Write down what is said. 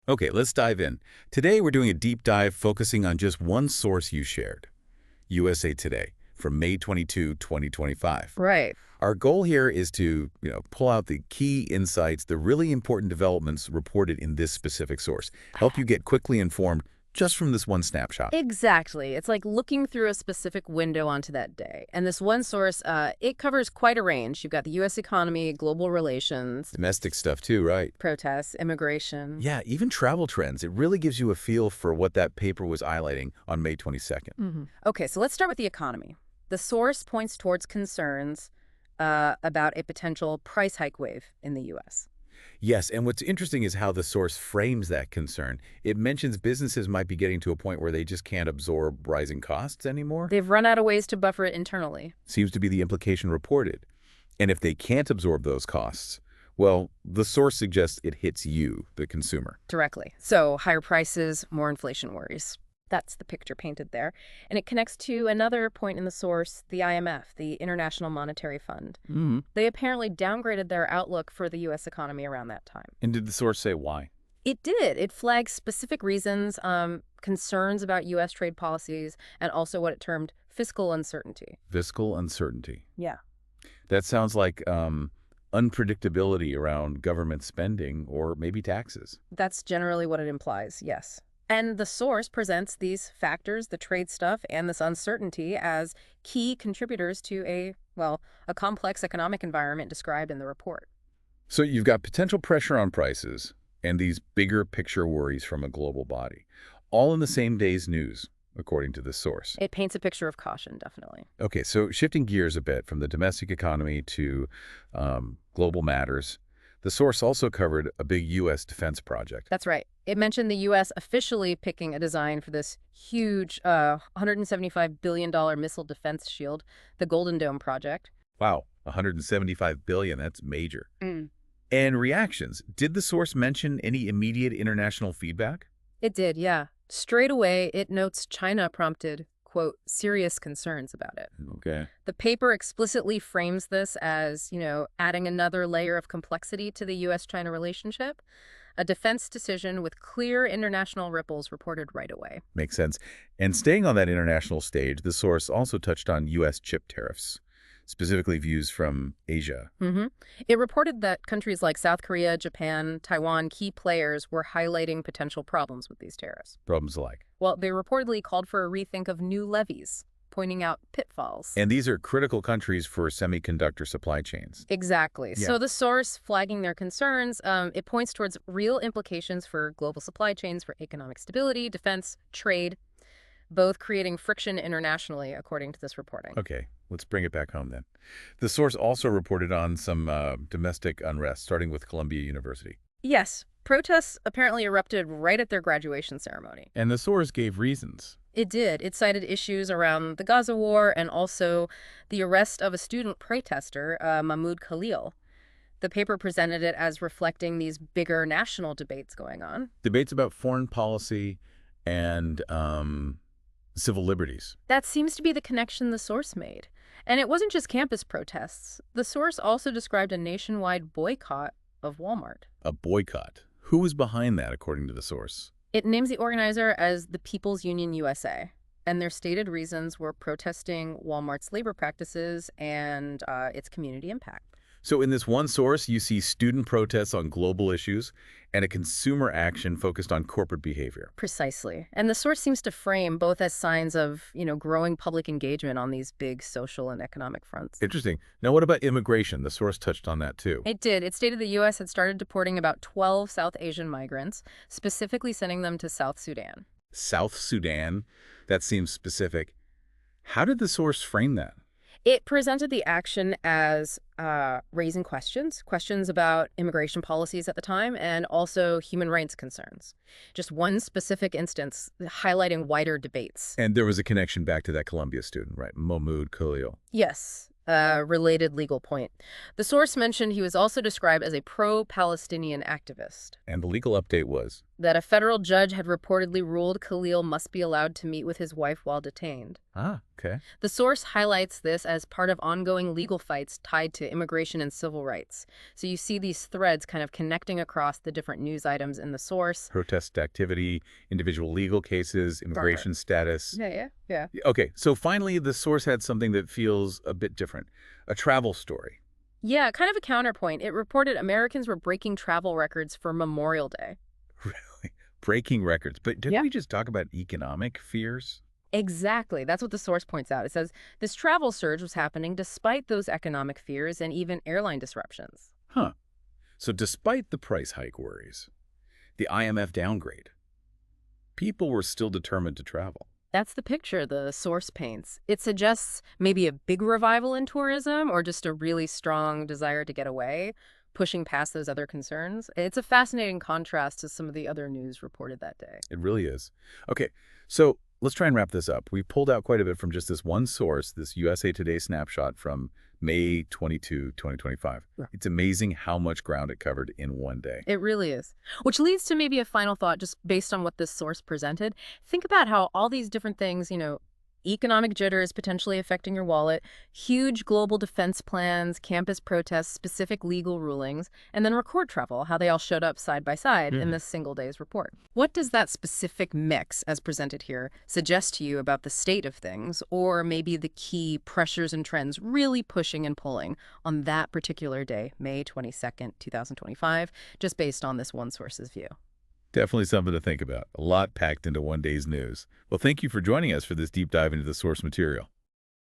Okay, let's dive in. Today we're doing a deep dive focusing on just one source you shared, USA Today, from May 22, 2025. Right. Our goal here is to, pull out the key insights, the really important developments reported in this specific source, help you get quickly informed just from this one snapshot. Exactly. It's like looking through a specific window onto that day. And this one source, it covers quite a range. You've got the U.S. economy, global relations, Domestic stuff too, right? protests, immigration. Yeah, even travel trends. It really gives you a feel for what that paper was highlighting on May 22nd. Okay, so let's start with the economy. The source points towards concerns about a potential price hike wave in the U.S. Yes, and what's interesting is how the source frames that concern. It mentions businesses might be getting to a point where they just can't absorb rising costs anymore. They've run out of ways to buffer it internally. Seems to be the implication reported. And if they can't absorb those costs, well, the source suggests it hits you, the consumer. Directly. So higher prices, more inflation worries. That's the picture painted there. And it connects to another point in the source, the IMF, the International Monetary Fund. They apparently downgraded their outlook for the U.S. economy around that time. And did the source say why? It did. It flagged specific reasons, concerns about U.S. trade policies, and also what it termed fiscal uncertainty. Fiscal uncertainty. Yeah. That sounds like unpredictability around government spending or maybe taxes. That's generally what it implies, yes. And the source presents these factors, the trade stuff, and this uncertainty as key contributors to a complex economic environment described in the report. So you've got potential pressure on prices and these bigger picture worries from a global body, all in the same day's news, according to the source. It paints a picture of caution, definitely. Okay, so shifting gears a bit from the domestic economy to global matters, the source also covered a big U.S. defense project. That's right. It mentioned the U.S. officially picking a design for this huge $175 billion missile defense shield, the Golden Dome project. Wow, $175 billion, that's major. Mm. And reactions. Did the source mention any immediate international feedback? It did, yeah. Straight away, it notes China prompted, quote, serious concerns about it. Okay. The paper explicitly frames this as, adding another layer of complexity to the U.S.-China relationship. A defense decision with clear international ripples reported right away. Makes sense. And staying on that international stage, the source also touched on U.S. chip tariffs, specifically views from Asia. It reported that countries like South Korea, Japan, Taiwan, key players, were highlighting potential problems with these tariffs. Problems like. Well, they reportedly called for a rethink of new levies, pointing out pitfalls. And these are critical countries for semiconductor supply chains. Exactly. Yeah. So the source flagging their concerns, it points towards real implications for global supply chains, for economic stability, defense, trade, both creating friction internationally, according to this reporting. Okay, let's bring it back home then. The source also reported on some domestic unrest, starting with Columbia University. Yes, protests apparently erupted right at their graduation ceremony. And the source gave reasons. It did. It cited issues around the Gaza war and also the arrest of a student protester, Mahmoud Khalil. The paper presented it as reflecting these bigger national debates going on. Debates about foreign policy and civil liberties. That seems to be the connection the source made. And it wasn't just campus protests. The source also described a nationwide boycott of Walmart. A boycott. Who was behind that, according to the source? It names the organizer as the People's Union USA, and their stated reasons were protesting Walmart's labor practices and its community impact. So in this one source, you see student protests on global issues and a consumer action focused on corporate behavior. Precisely. And the source seems to frame both as signs of, growing public engagement on these big social and economic fronts. Interesting. Now, what about immigration? The source touched on that, too. It did. It stated the U.S. had started deporting about 12 South Asian migrants, specifically sending them to South Sudan. South Sudan? That seems specific. How did the source frame that? It presented the action as raising questions about immigration policies at the time, and also human rights concerns. Just one specific instance highlighting wider debates. And there was a connection back to that Columbia student, right? Mahmoud Khalil. Yes, related legal point. The source mentioned he was also described as a pro-Palestinian activist. And the legal update was? that a federal judge had reportedly ruled Khalil must be allowed to meet with his wife while detained. Ah, okay. The source highlights this as part of ongoing legal fights tied to immigration and civil rights. So you see these threads kind of connecting across the different news items in the source. Protest activity, individual legal cases, immigration status. Yeah. Okay, so finally, the source had something that feels a bit different. A travel story. Yeah, kind of a counterpoint. It reported Americans were breaking travel records for Memorial Day. Really? Breaking records. But didn't Yeah. we just talk about economic fears? Exactly. That's what the source points out. It says this travel surge was happening despite those economic fears and even airline disruptions. Huh. So despite the price hike worries, the IMF downgrade, people were still determined to travel. That's the picture the source paints. It suggests maybe a big revival in tourism or just a really strong desire to get away, pushing past those other concerns. It's a fascinating contrast to some of the other news reported that day. It really is. Okay, so let's try and wrap this up. We pulled out quite a bit from just this one source, this USA Today snapshot from May 22, 2025. Yeah. It's amazing how much ground it covered in one day. It really is. Which leads to maybe a final thought just based on what this source presented. Think about how all these different things, economic jitters potentially affecting your wallet, huge global defense plans, campus protests, specific legal rulings, and then record travel, how they all showed up side by side in this single day's report. What does that specific mix, as presented here, suggest to you about the state of things, or maybe the key pressures and trends really pushing and pulling on that particular day, May 22nd, 2025, just based on this one source's view? Definitely something to think about. A lot packed into one day's news. Well, thank you for joining us for this deep dive into the source material.